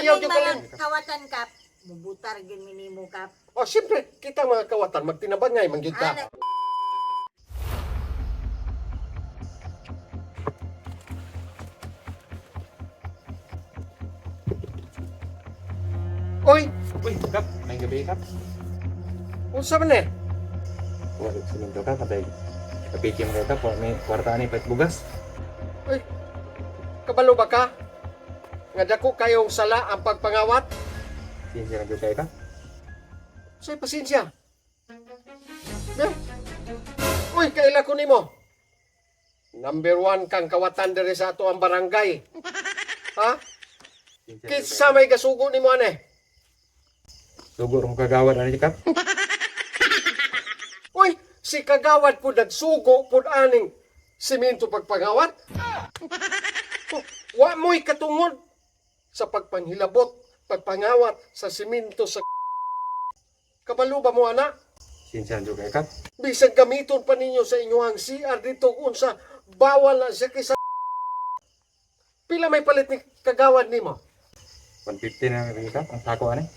Ayaw Kaning yung mga kalim. kawatan kap, mubutar gin minimo kap. O, siyempre, kita mga kawatan, magtinabangay, mangyud ka. Ana, Oy, Uy, Kap, may gabi, Kap. unsa man eh? Wala sa mundo, Kap. Patay. Kapikim ko, Kap. May kwarta ni Pait Bugas. Oy, kabalo ba ka? Nga dako kayong sala ang pagpangawat? Sinsya na kayo, Kap. Sa'y pasensya. Eh? Uy, kaila ko nimo. Number 1 kang kawatan diri sa ato ang barangay. Ha? Sinsya na Kitsa may gasugo nimo ane. Sugo rong kagawad ani, Kap. Uy, si kagawad po nagsugo po aning simento pagpangawat. Oh, wa mo'y katungod sa pagpanghilabot, pagpangawat sa simento sa kabalo ba mo ana? Sinsya na kayo, Kap. Bisag gamiton pa ninyo sa inyong CR dito unsa bawal na siya kaysa pila may palit ni kagawad nimo. 150 na rin, Kap. Ang sako ani.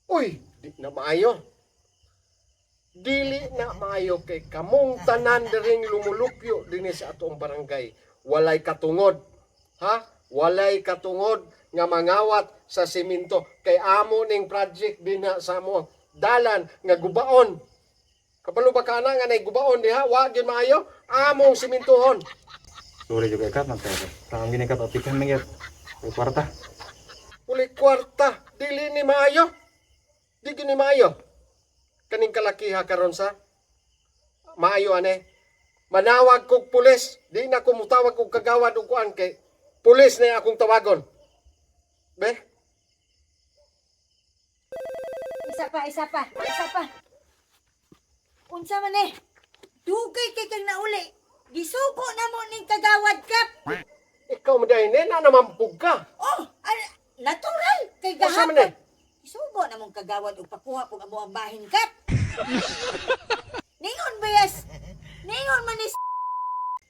Uy, di na maayo. Dili na maayo kay kamong tanan diring lumulupyo dinhi sa atong barangay. Walay katungod. Ha? Walay katungod nga mangawat sa simento kay amo ning project din na sa amo dalan nga gubaon. Kabalo ba kana nga nay gubaon diha? Wa gyud maayo. Among simentohon. Sorry juga, Kap. Nagtaya. Tangang gini, Kap. Apikan na yun. May kwarta. Uli kwarta, dili ni maayo. Di gyud ni maayo. Kaning kalakiha karon sa maayo ane. Manawag kog pulis, di na ko mutawag kog kagawad og kuan kay pulis na akong tawagon. Be? isa pa. Unsa man eh? Dugay kay kang nauli. Gisugo na mo ning kagawad kap. Ikaw maday na naman pug ka. Oh, natural kay Unsa man gahapon. eh? Isugo na mong kagawad og pakuha pug amo ang bahin kap. Ningon bayas. Ningon man ni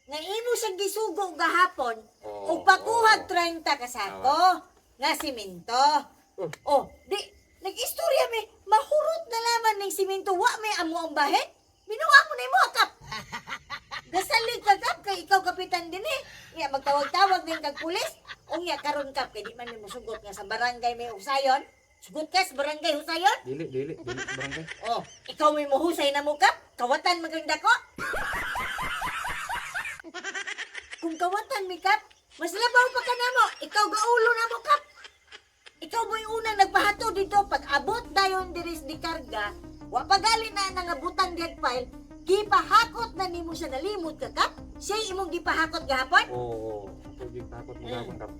nga imo siyang gisugo gahapon og pakuha 30 ka sako nga simento. Oh, di nag-istorya mi mahurot na laman ning simento wa may amo ang bahin. Binuha mo na imo kap. Gasalig ka kap kay ikaw kapitan din eh. Nga magtawag-tawag din kag pulis. Unya karon kap kay di man mi mosugot nga sa barangay may usayon. Sugot ka sa barangay usayon? Dili. Barangay. Oh, ikaw may mahusay na mo kap? Kawatan maganda ko? Kung kawatan mi kap, mas labaw pa ka na mo. Ikaw gaulo na mo kap. Ikaw mo'y unang nagpahato dito pag abot dayon diris di karga. Wa pagali na nangabutan diag file. Gipahakot na nimo siya nalimot ka kap. Siya imong gipahakot gahapon. Oo. Pwede takot mo gawin, Kap.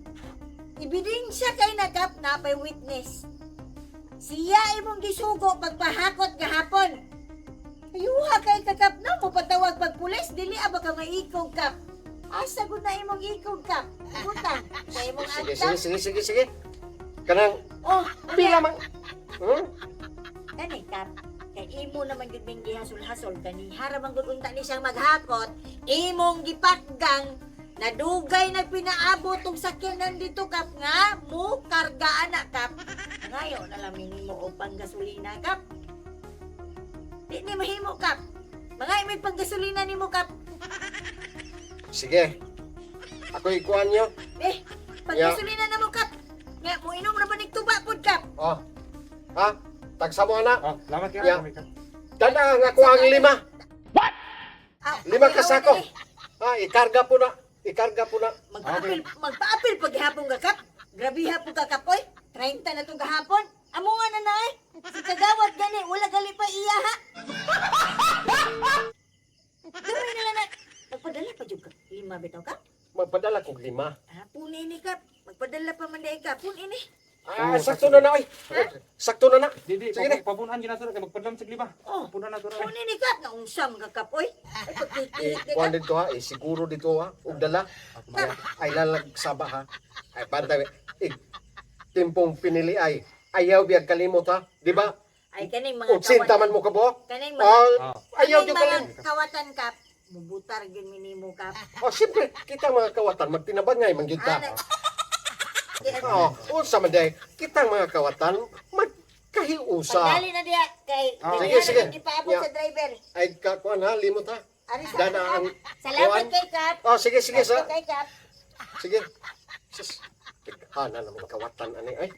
Ebidensya kay na kap na pay witness. Siya imong gisugo pagpahakot gahapon. Ayuha kay kakap na mo patawag pag pulis dili aba ka maikog kap. Asa gud na imong ikog kap? Butang sa imong Sige. Kanang Oh, pila man. Kani kap. Kay imo naman gud ming gihasol-hasol kani haraman gud unta ni siyang maghakot. Imong gipatgang nadugay nagpinaabot og sakyanan dito kap nga mo kargaan na kap. Ngayo na lang minimo og panggasolina kap. Di ni mahimo kap. Mga may panggasolina nimo kap. Sige. Ako ikuan nyo. Panggasolina na mo kap. Nga mo inom na ba nigtuba pod kap. Oh. Ha? Tagsa mo na. Oh, salamat ka. Yeah. Kap. Dala nga ko ang 5. Ah, 5 ka sako. Ha, ikarga po na. Magpaapil pag gihapon ka kap. Grabe hapon ka kap oy. 30 na tong gahapon. Amo nga na na eh. Si kagawad gani wala gali pa iya ha. Gawin na lang na. Magpadala pa jud ka. 5 bitaw kap. Magpadala kog 5. Pun ini kap. Magpadala pa man day ka. Pun ini. Sakto na oy. Sakto na. Didi, Sige na. pabunan gina kay magpadlam sa 5. Oh. Pabunan na to. Pun ini kap. Naunsam ka kap oy. Ay pagtitik Kuan ka. dito ha. Siguro dito ha. Ug dala. Ay lalag saba ha. Ay pantay. Timpong pinili ay ayaw biyag kalimot ha. Di ba? Ay kaning mga Kung sinta man mo ka buhok. Kaning mga Ayaw kaning yung kalim. mga kawatan kap. Mubutar gin minimo kap. Oh, siyempre, kita mga kawatan, magtinabangay, mangyud ka. Ana. Oh, unsa man day, kitang mga kawatan magkahiusa. Pagdali na diya kay Sige, sige. ipaabot Ya. sa driver. Ay kakuan ha, limot ha. Ari sa Dana ang Salamat kuwan. kay Kap. Oh, sige sige sa. Salamat kay Kap. Sige. Sus. Hana naman kawatan ani ay.